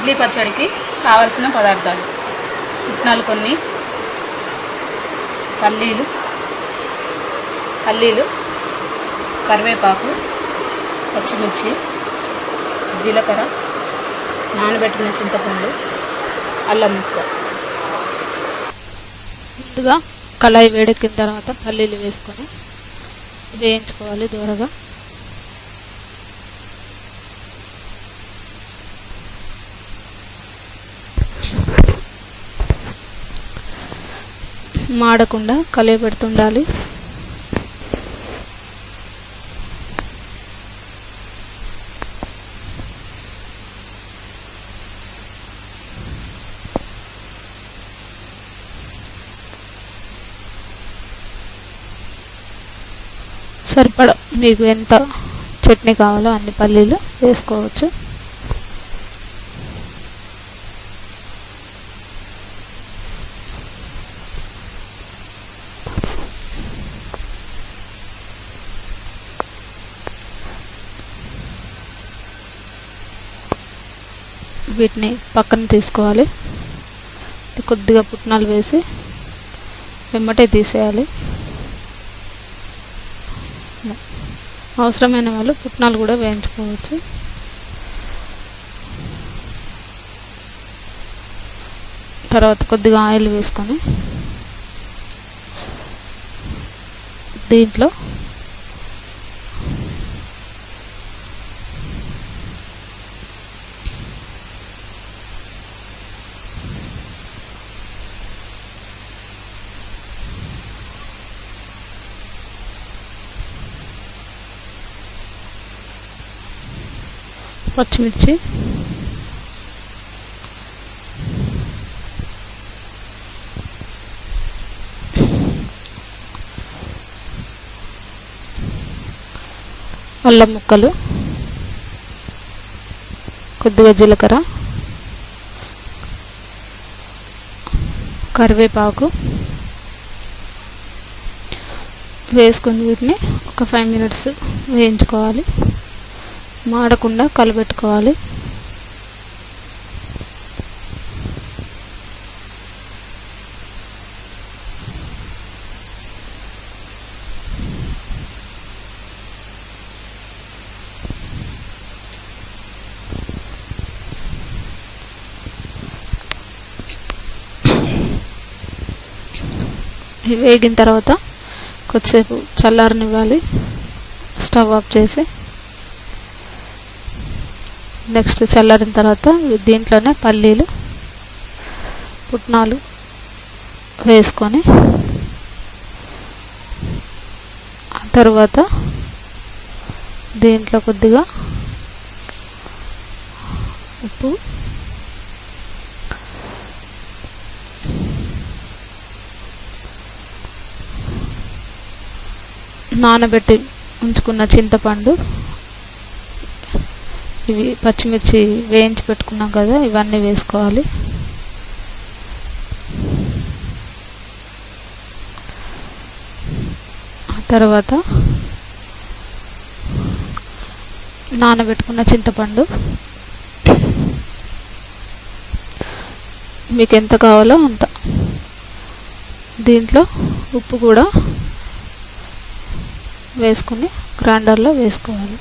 ఇడ్లీ పచ్చడికి కావలసిన పదార్థాలు: పుట్నాలు కొన్ని, పల్లీలు, కరివేపాకు, పచ్చిమిర్చి, జీలకర్ర, నానబెట్టిన చింతపండు, అల్లం ముక్క. ముందుగా కళాయి వేడెక్కిన తర్వాత పల్లీలు వేసుకొని వేయించుకోవాలి దూరగా. మాడకుండా కలియబెడుతుండాలి. సరిపడా మీకు ఎంత చట్నీ కావాలో అన్ని పల్లీలు వేసుకోవచ్చు. వీటిని పక్కన తీసుకోవాలి. కొద్దిగా పుట్నాలు వేసి వెమ్మటే తీసేయాలి. అవసరమైన వాళ్ళు పుట్నాలు కూడా వేయించుకోవచ్చు. తర్వాత కొద్దిగా ఆయిల్ వేసుకొని దీంట్లో పచ్చిమిర్చి, అల్లం ముక్కలు, కొద్దిగా జీలకర్ర, కరివేపాకు వేసుకుని వీటిని ఒక 5 minutes వేయించుకోవాలి. మాడకుండా కలబెట్టుకోవాలి. వేగిన తర్వాత కొద్దిసేపు చల్లారనివ్వాలి. స్టవ్ ఆఫ్ చేసి నెక్స్ట్ చల్లారిన తర్వాత దీంట్లోనే పల్లీలు, పుట్నాలు వేసుకొని ఆ తర్వాత దీంట్లో కొద్దిగా ఉప్పు, నానబెట్టి ఉంచుకున్న చింతపండు, ఇవి పచ్చిమిర్చి వేయించి పెట్టుకున్నాం కదా, ఇవన్నీ వేసుకోవాలి. ఆ తర్వాత నానబెట్టుకున్న చింతపండు, మీకు ఎంత కావాలో అంత. దీంట్లో ఉప్పు కూడా వేసుకుని గ్రైండర్లో వేసుకోవాలి.